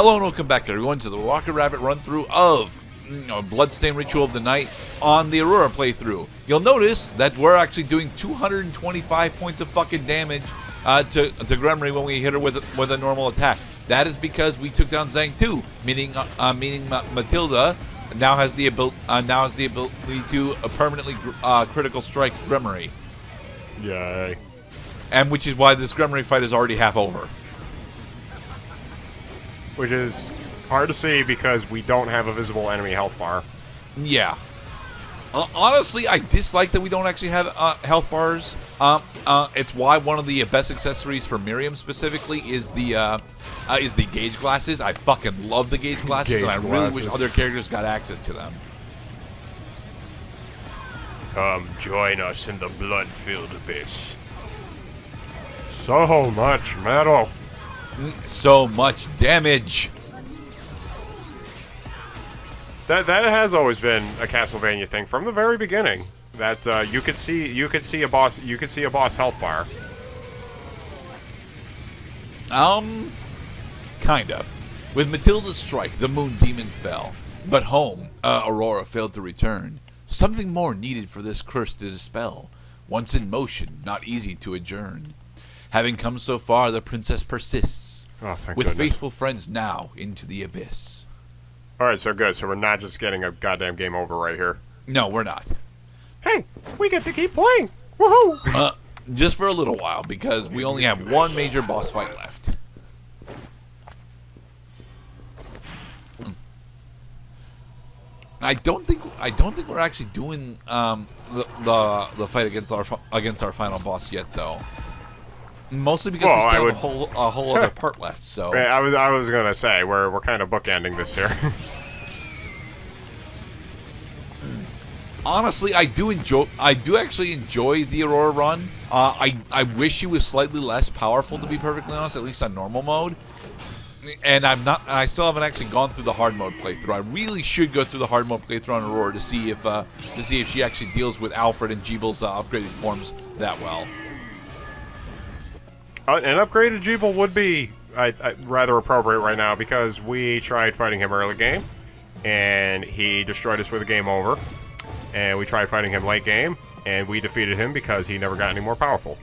Hello and welcome back everyone to the Rocket Rabbit run-through of Bloodstained Ritual of the Night on the Aurora playthrough. You'll notice that we're actually doing 225 points of fucking damage to Gremory when we hit her with a normal attack. That is because we took down Zang too, meaning Matilda now has the ability to permanently critical strike Gremory. Yay! And which is why this Gremory fight is already half over. Which is hard to see because we don't have a visible enemy health bar. Yeah. Honestly, I dislike that we don't actually have health bars. It's why one of the best accessories for Miriam specifically is the gauge glasses. I fucking love the gauge glasses, and I really wish other characters got access to them. Come join us in the blood-filled abyss. So much metal. So much damage. That has always been a Castlevania thing from the very beginning. That you could see a boss health bar. Kind of. With Matilda's strike, the moon demon fell, but home, Aurora failed to return. Something more needed for this curse to dispel. Once in motion, not easy to adjourn. Having come so far, the princess persists. Oh, thank with goodness. faithful friends now into the abyss. Alright, so good. So we're not just getting a goddamn game over right here. No, we're not. Hey, we get to keep playing! Woohoo! Just for a little while, because we only have one major boss fight left. I don't think we're actually doing the fight against our final boss yet, though. Mostly because we still have a whole other part left. So I was gonna say we're kind of bookending this here. Honestly, I do actually enjoy the Aurora run. I wish she was slightly less powerful, to be perfectly honest, at least on normal mode. And I still haven't actually gone through the hard mode playthrough. I really should go through the hard mode playthrough on Aurora to see if she actually deals with Alfred and Jeebel's upgraded forms that well. An upgraded Jeeble would be rather appropriate right now because we tried fighting him early game, and he destroyed us with a game over. And we tried fighting him late game, and we defeated him because he never got any more powerful.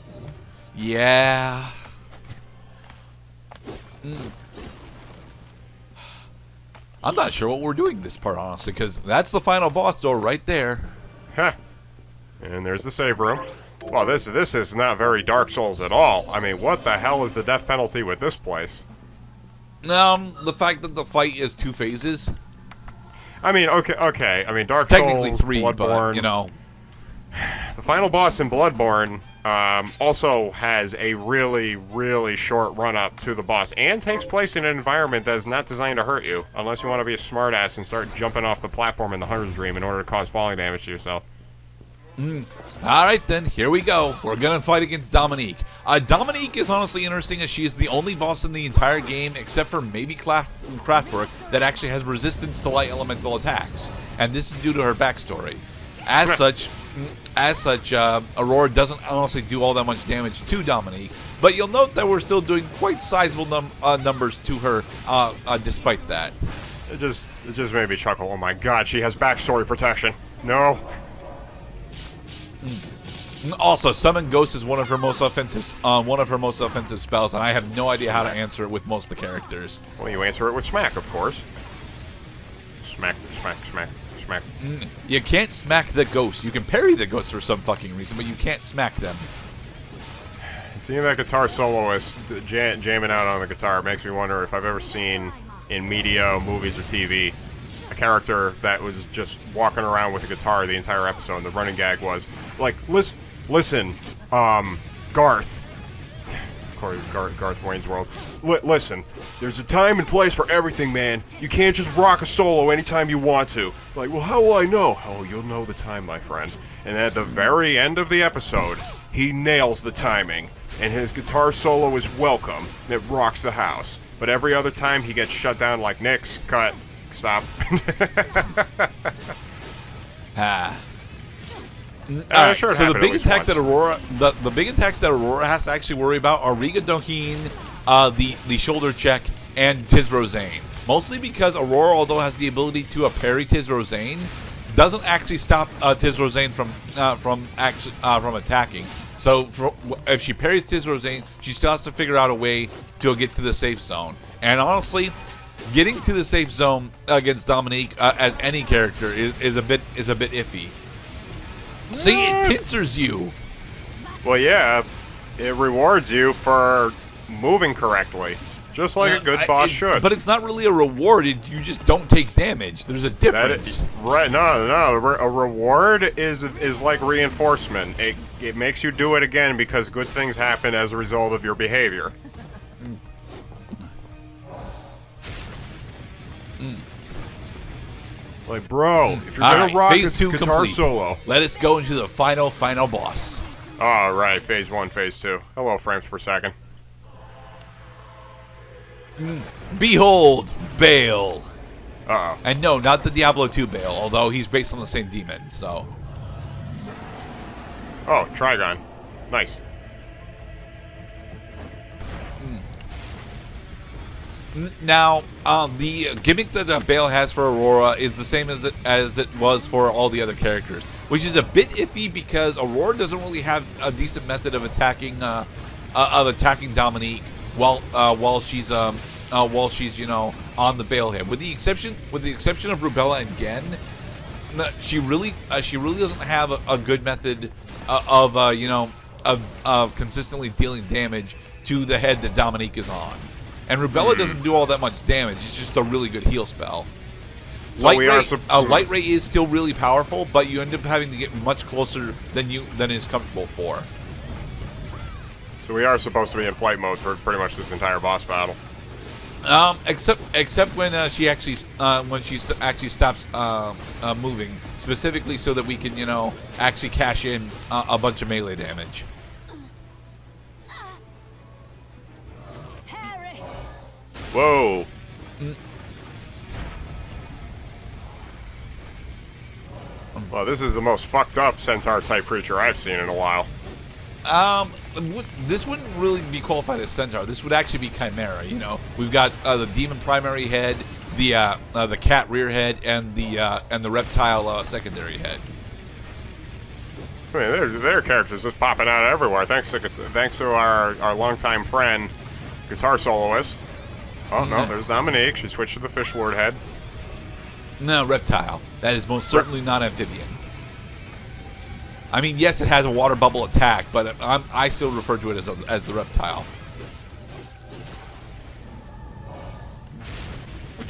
Yeah. I'm not sure what we're doing this part, honestly, because that's the final boss door right there. Huh. And there's the save room. Well, this is not very Dark Souls at all. I mean, what the hell is the death penalty with this place? The fact that the fight is 2 phases. I mean, okay. I mean, Dark Technically Souls, 3, Bloodborne. but, you know. The final boss in Bloodborne also has a really, really short run-up to the boss and takes place in an environment that is not designed to hurt you, unless you want to be a smartass and start jumping off the platform in the Hunter's Dream in order to cause falling damage to yourself. Alright then, here we go. We're gonna fight against Dominique. Dominique is honestly interesting as she is the only boss in the entire game, except for maybe Craftwork, that actually has resistance to light elemental attacks. And this is due to her backstory. As such, Aurora doesn't honestly do all that much damage to Dominique, but you'll note that we're still doing quite sizable numbers to her, despite that. It just made me chuckle. Oh my god, she has backstory protection. No. Also, Summon Ghost is one of her most offensive spells, and I have no idea how to answer it with most of the characters. Well, you answer it with smack, of course. Smack, smack, smack, smack. You can't smack the ghost. You can parry the ghost for some fucking reason, but you can't smack them. Seeing that guitar soloist jamming out on the guitar makes me wonder if I've ever seen in media, movies, or TV a character that was just walking around with a guitar the entire episode, and the running gag was like, listen, Garth. Of course, Garth Wayne's World. Listen, there's a time and place for everything, man. You can't just rock a solo anytime you want to. Like, well, how will I know? Oh, you'll know the time, my friend. And at the very end of the episode, he nails the timing, and his guitar solo is welcome, and it rocks the house. But every other time, he gets shut down like Nick's. Cut. Stop. Alright, so the big attack that Aurora, the big attacks that Aurora has to actually worry about are Riga Doheen, the shoulder check, and Tisro Zane. Mostly because Aurora, although has the ability to parry Tiz Rosane, doesn't actually stop Tiz Rosane from attacking. So if she parries Tiz Rosane, she still has to figure out a way to get to the safe zone. And honestly, getting to the safe zone against Dominique as any character is a bit iffy. See, it pincers you. Well, yeah, it rewards you for moving correctly, just like a good boss should. But it's not really a reward. You just don't take damage. There's a difference. Right? No. A reward is like reinforcement. It makes you do it again because good things happen as a result of your behavior. Like, bro, if you're gonna rock phase 2 guitar complete. solo, Let us go into the final boss. all right, phase 1, phase 2. Hello, frames per second. Behold, Bale. Uh-oh. And no, not the Diablo 2 Bale, although he's based on the same demon, so. Oh, Trigon. Nice. Now, the gimmick that Bale has for Aurora is the same as it was for all the other characters, which is a bit iffy because Aurora doesn't really have a decent method of attacking Dominique while she's on the Bale head. With the exception of Rubella and Gen, she really doesn't have a good method of consistently dealing damage to the head that Dominique is on. And Rubella doesn't do all that much damage. It's just a really good heal spell. So Light Ray is still really powerful, but you end up having to get much closer than is comfortable for. So we are supposed to be in flight mode for pretty much this entire boss battle. Except when she actually stops moving, specifically so that we can actually cash in a bunch of melee damage. Whoa. Well, this is the most fucked up centaur-type creature I've seen in a while. This wouldn't really be qualified as centaur. This would actually be chimera. We've got the demon primary head, the cat rear head, and the reptile secondary head. I mean, there are characters just popping out everywhere. Thanks to our longtime friend, guitar soloist. Oh no, there's Dominique. She switched to the Fish Lord head. No, reptile. That is most certainly not amphibian. I mean, yes, it has a water bubble attack, but I still refer to it as the reptile.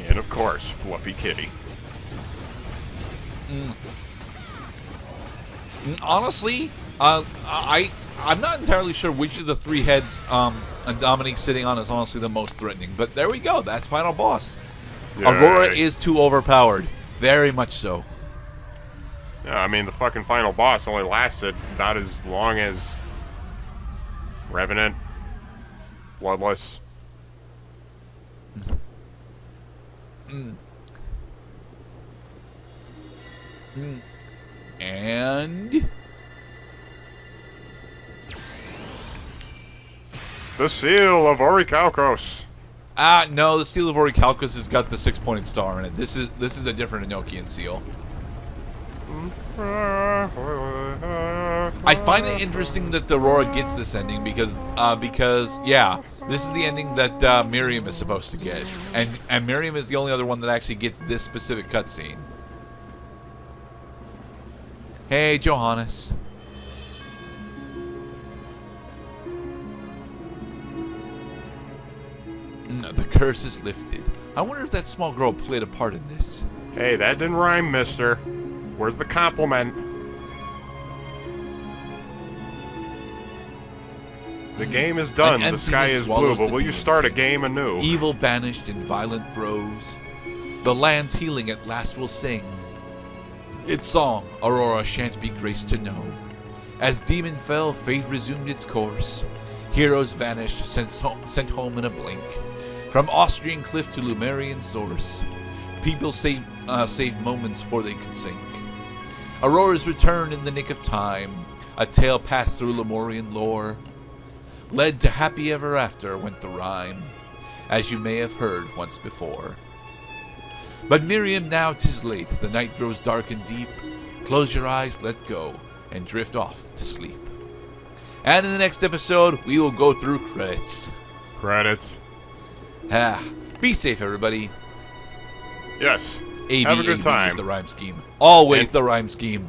And of course, Fluffy Kitty. Honestly, I'm not entirely sure which of the three heads Dominique's sitting on is honestly the most threatening. But there we go. That's final boss. Yay. Aurora is too overpowered. Very much so. Yeah, I mean, the fucking final boss only lasted about as long as Revenant, Bloodless. And the Seal of Orichalcos. No, the Seal of Orichalcos has got the 6-pointed star in it. This is a different Enochian seal. I find it interesting that Aurora gets this ending because yeah, this is the ending that Miriam is supposed to get, and Miriam is the only other one that actually gets this specific cutscene. Hey, Johannes. The curse is lifted. I wonder if that small girl played a part in this. Hey, that didn't rhyme, mister. Where's the compliment? The game is done, the sky is blue, but will you start a game anew? Evil banished and violent throes. The land's healing at last will sing. Its song, Aurora shan't be graced to know. As demon fell, fate resumed its course. Heroes vanished, sent home in a blink. From Austrian cliff to Lumerian source. People saved moments before they could sink. Aurora's return in the nick of time. A tale passed through Lemurian lore. Led to happy ever after went the rhyme, as you may have heard once before. But Miriam, now 'tis late, the night grows dark and deep. Close your eyes, let go, and drift off to sleep. And in the next episode, we will go through credits. Credits. Be safe, everybody. Yes. AB, Have a good AB time. is the rhyme scheme. Always the rhyme scheme.